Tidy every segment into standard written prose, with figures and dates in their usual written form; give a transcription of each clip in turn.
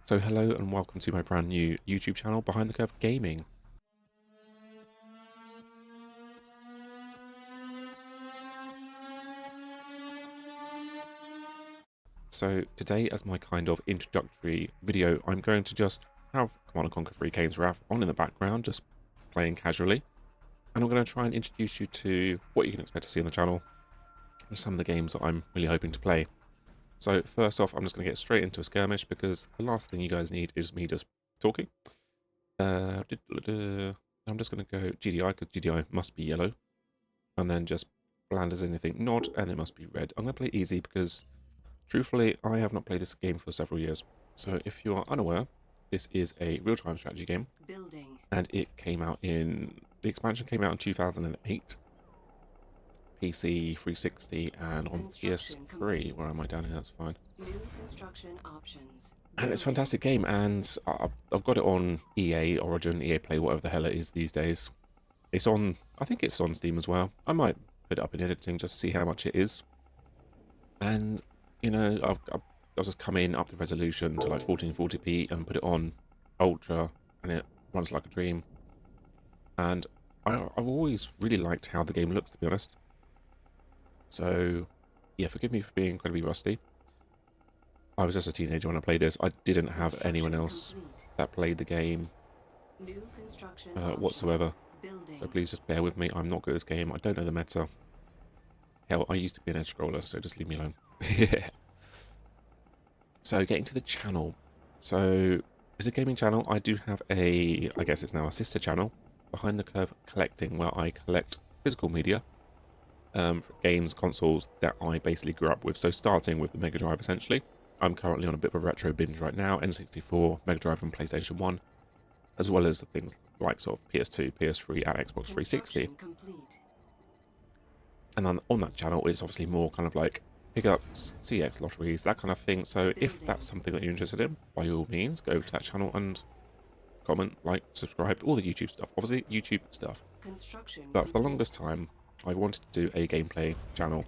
So hello and welcome to my brand new YouTube channel, Behind the Curve Gaming. So today, as my kind of introductory video, I'm going to just have Command & Conquer 3 Kane's Wrath on in the background, just playing casually. And I'm going to try and introduce you to what you can expect to see on the channel and some of the games that I'm really hoping to play. So first off, I'm just going to get straight into a skirmish because the last thing you guys need is me just talking. I'm just going to go GDI because GDI must be yellow. And then just bland as anything nod, and it must be red. I'm going to play easy because, truthfully, I have not played this game for several years. So if you are unaware, this is a real-time strategy game. And it came out the expansion came out in 2008. PC 360 and on PS3. Where am I down here? That's fine. New construction options. And it's a fantastic game, and I've got it on EA Origin, EA Play, whatever the hell it is these days. It's on, I think it's on Steam as well. I might put it up in editing just to see how much it is. And, you know, I've just come in up the resolution to like 1440p and put it on Ultra, and it runs like a dream. And I've always really liked how the game looks, to be honest. So, yeah, forgive me for being incredibly rusty. I was just a teenager when I played this. I didn't have anyone else that played the game whatsoever. So please just bear with me. I'm not good at this game. I don't know the meta. Hell, I used to be an edge scroller, so just leave me alone. Yeah. So getting to the channel. So it's a gaming channel. I do have I guess it's now a sister channel, Behind the Curve Collecting, where I collect physical media for games, consoles that I basically grew up with. So starting with the Mega Drive, essentially. I'm currently on a bit of a retro binge right now. N64, Mega Drive and PlayStation 1. As well as the things like sort of PS2, PS3 and Xbox 360. And then on that channel is obviously more kind of like pickups, CX lotteries, that kind of thing. So if that's something that you're interested in, by all means, go to that channel and comment, like, subscribe, all the YouTube stuff. Obviously, YouTube stuff. But for the longest time, I wanted to do a gameplay channel.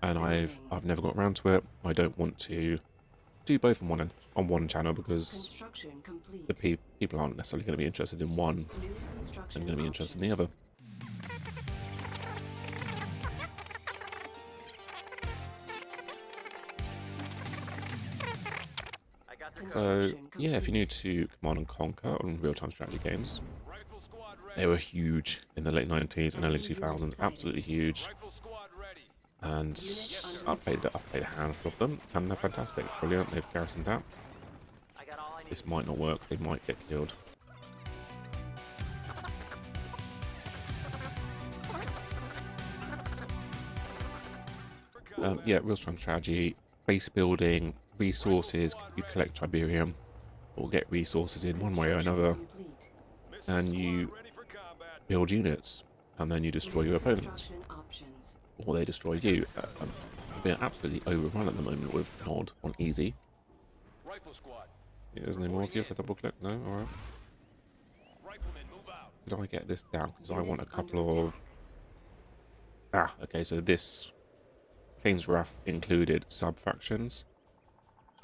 And I've never got around to it. I don't want to do both on one channel because the people aren't necessarily going to be interested in one and going to be interested in the other. So yeah, if you're new to Command and Conquer on real-time strategy games, they were huge in the late 90s and early 2000s, absolutely huge. And I've played a handful of them, and they're fantastic, brilliant. They've garrisoned that. This might not work. They might get killed. Yeah, real-time strategy, base building, resources. You collect Tiberium, or get resources in one way or another, and you build units, and then you destroy your opponents, or they destroy you. I'm being absolutely overrun at the moment with Nod on easy. Yeah, there's no more of you if I double click. No, all right. Did I get this down? Because I want a couple of. Okay. So this Kane's Wrath included sub factions,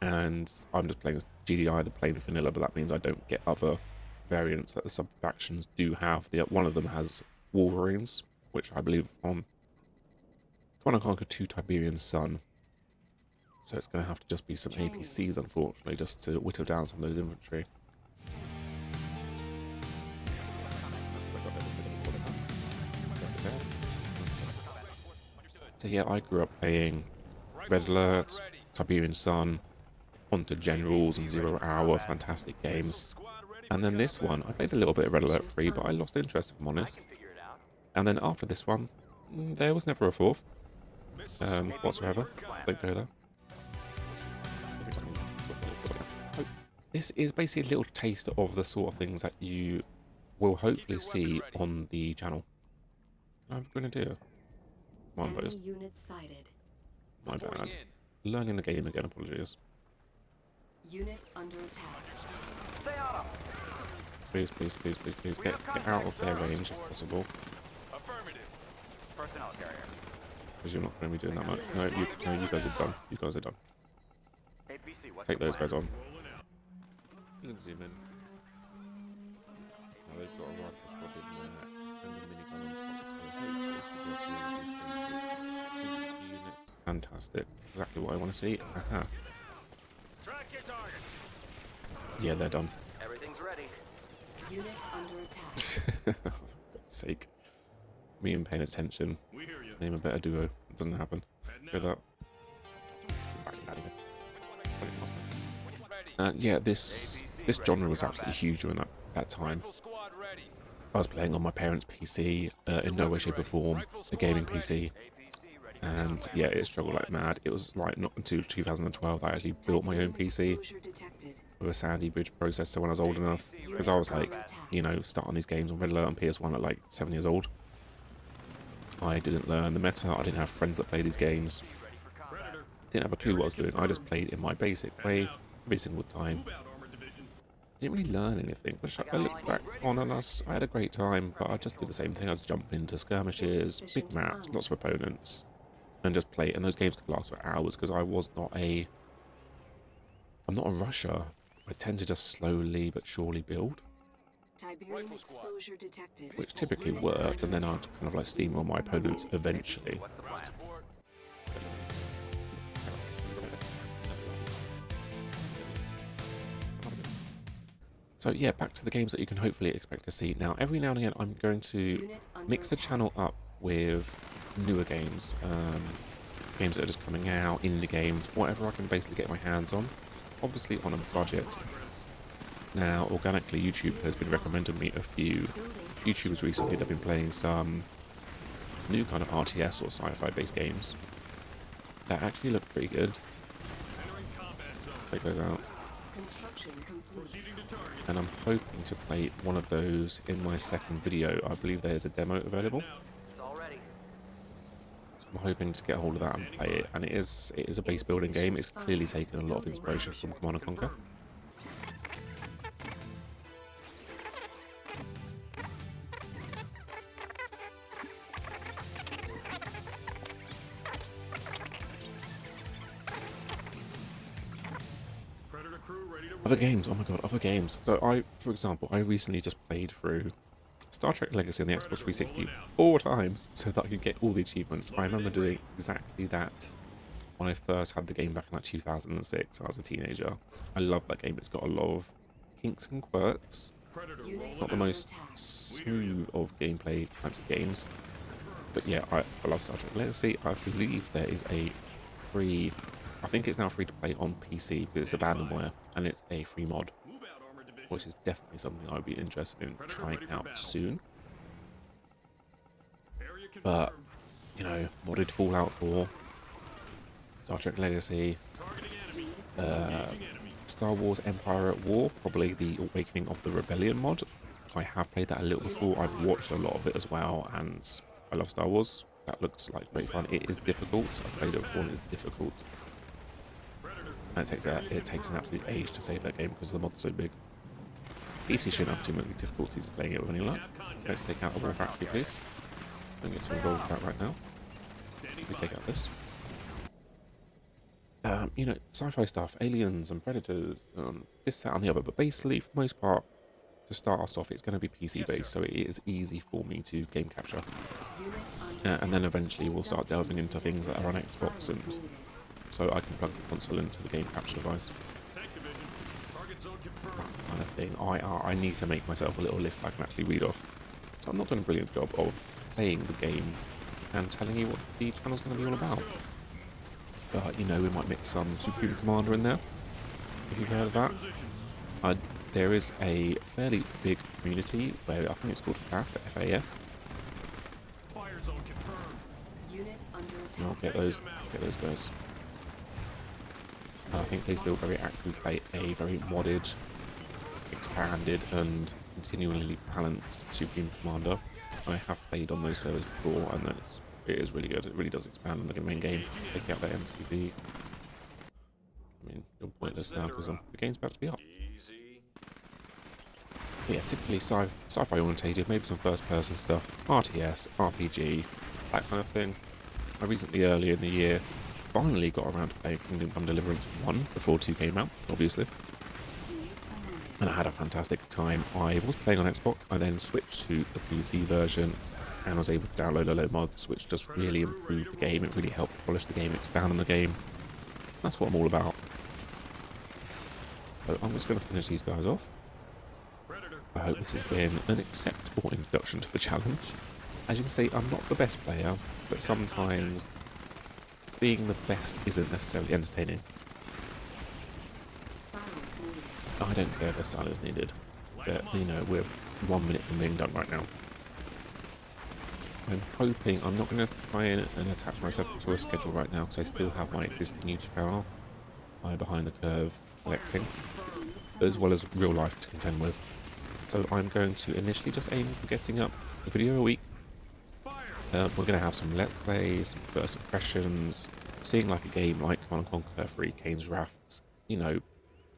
and I'm just playing as GDI, the plain vanilla, but that means I don't get other variants that the sub factions do have. One of them has Wolverines, which I believe on Command & Conquer 2 Tiberian Sun. So it's going to have to just be some APCs, unfortunately, just to whittle down some of those infantry. So yeah, I grew up playing Red Alert, Tiberian Sun, onto Generals and Zero Hour, fantastic games. And then this one, I played a little bit of Red Alert 3, but I lost interest, if I'm honest. And then after this one, there was never a fourth. Whatsoever. Don't go there. This is basically a little taste of the sort of things that you will hopefully see on the channel. I'm going to do. Come on, boys. My bad. Learning the game again, apologies. Unit under attack. Please, please, please, please, please get out of their range if possible. Because you're not going to be doing that much. No, you guys are done. You guys are done. Take those guys on. You can zoom in. Now they've got a rifle squad in there and a minigun on top, so hopefully we should be able to do these units. Fantastic. Exactly what I want to see. Aha. Track your targets. Yeah, they're done. Everything's ready. Unit under attack. For God's sake. Me and paying attention. We hear you. Name a better duo. It doesn't happen. Hear that? Yeah, this genre was absolutely huge during that time. I was playing on my parents' PC, in no way, shape or form, a gaming PC, and yeah, it struggled like mad. It was like not until 2012 I actually built my own PC Exposure detected. with a Sandy Bridge processor when I was old enough, because I was like, you know, starting these games on Red Alert on PS1 at like 7 years old. I didn't learn the meta, I didn't have friends that played these games, didn't have a clue what I was doing. I just played in my basic way every single time. Didn't really learn anything, which I look back on and I had a great time, but I just did the same thing. I was jumping into skirmishes, big maps, lots of opponents, and just play. And those games could last for hours because I'm not a rusher. I tend to just slowly but surely build, Tiberium exposure detected. which typically worked, and then I'd kind of like steamroll my opponents eventually. So yeah, back to the games that you can hopefully expect to see. Now, every now and again, I'm going to Unit under mix the attack. channel up with newer games, games that are just coming out, indie games, whatever I can basically get my hands on, obviously on a budget. Now, organically, YouTube has been recommending me a few YouTubers recently that have been playing some new kind of RTS or sci-fi based games that actually look pretty good. Check those out. Construction complete. And I'm hoping to play one of those in my second video. I believe there's a demo available. It's all ready. So I'm hoping to get hold of that and play it. And it is a base building game. It's clearly taken a lot of inspiration from Command & Conquer. Other games, oh my god, other games. So for example, I recently just played through Star Trek Legacy on the Xbox 360 4 times so that I could get all the achievements. I remember doing exactly that when I first had the game back in like 2006. I was a teenager. I love that game. It's got a lot of kinks and quirks. Unit Not the under most attack. smooth of gameplay types of games. But yeah, I love Star Trek Legacy. I believe there is a free... I think it's now free to play on PC because it's abandonware and it's a free mod, which is definitely something I would be interested in trying out soon. But, you know, modded Fallout 4, Star Trek Legacy, Star Wars Empire at War, probably the Awakening of the Rebellion mod. I have played that a little before. I've watched a lot of it as well, and I love Star Wars. That looks like great fun. It is difficult. I've played it before and it's difficult. And it takes an absolute age to save that game because the mod's so big. DC shouldn't have too many difficulties playing it with any luck. Let's take out the War Factory, please. Don't get too involved with that right now. We take out this. You know, sci-fi stuff, aliens and predators, this, that, and the other. But basically, for the most part, to start us off, it's going to be PC based, so it is easy for me to game capture. Unit under And then eventually, we'll start delving into things that are on Xbox, and so I can plug the console into the game capture device. That kind of thing. I need to make myself a little list I can actually read off. So I'm not doing a brilliant job of playing the game and telling you what the channel's going to be all about. But, you know, we might mix some Supreme Commander in there, if you've heard of that. There is a fairly big community where I think it's called FAF, FAF. Unit under And I'll attack. get those guys. I think they still very actively play a very modded, expanded, and continually balanced Supreme Commander. I have played on those servers before, and it is really good. It really does expand on the main game. Take out their MCV. I mean, you're pointless now because the game's about to be up. But yeah, typically sci-fi orientated, maybe some first-person stuff, RTS, RPG, that kind of thing. I recently, earlier in the year, finally got around to playing Kingdom Come Deliverance 1 before 2 came out, obviously. and I had a fantastic time. I was playing on Xbox, I then switched to the PC version and was able to download a load of mods, which just really improved the game. It really helped polish the game, expand on the game. That's what I'm all about. So I'm just going to finish these guys off. I hope this has been an acceptable introduction to the challenge. As you can see, I'm not the best player, but sometimes being the best isn't necessarily entertaining. Silence needed. I don't care if the silence needed. But, you know, we're 1 minute from being done right now. I'm hoping I'm not going to try and attach myself to a schedule right now because I still have my existing YouTube channel, my Behind the Curve collecting, as well as real life to contend with. So I'm going to initially just aim for getting up a video a week. We're going to have some Let's Plays, some first impressions, seeing like a game like Command & Conquer 3 Kane's Wrath, you know,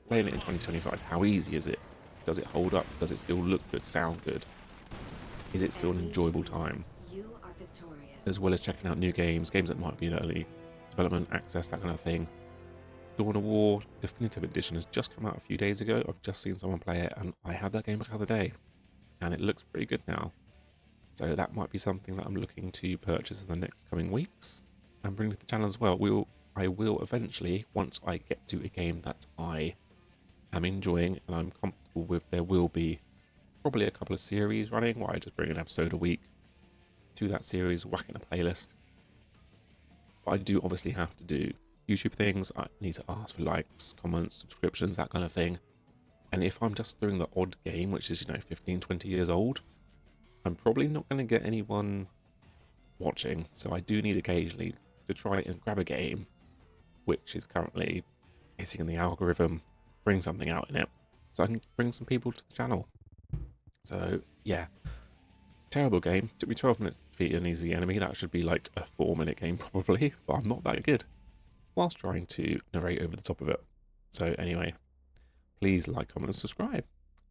playing it in 2025. How easy is it? Does it hold up? Does it still look good, sound good? Is it still an enjoyable time? You are victorious. As well as checking out new games that might be in early development, access, that kind of thing. Dawn of War Definitive Edition has just come out a few days ago. I've just seen someone play it, and I had that game the other day, and it looks pretty good now. So that might be something that I'm looking to purchase in the next coming weeks and bring to the channel as well. I will eventually, once I get to a game that I am enjoying and I'm comfortable with, there will be probably a couple of series running where I just bring an episode a week to that series, whack in a playlist. But I do obviously have to do YouTube things. I need to ask for likes, comments, subscriptions, that kind of thing. And if I'm just doing the odd game, which is, you know, 15, 20 years old, I'm probably not going to get anyone watching. So I do need occasionally to try and grab a game which is currently hitting in the algorithm, bring something out in it, so I can bring some people to the channel. So yeah, terrible game. Took me 12 minutes to defeat an easy enemy. That should be like a 4-minute game probably, but I'm not that good whilst trying to narrate over the top of it. So anyway, please like, comment and subscribe,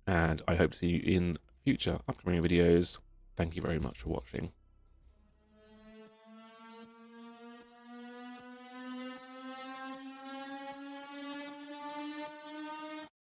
and I hope to see you in future upcoming videos. Thank you very much for watching.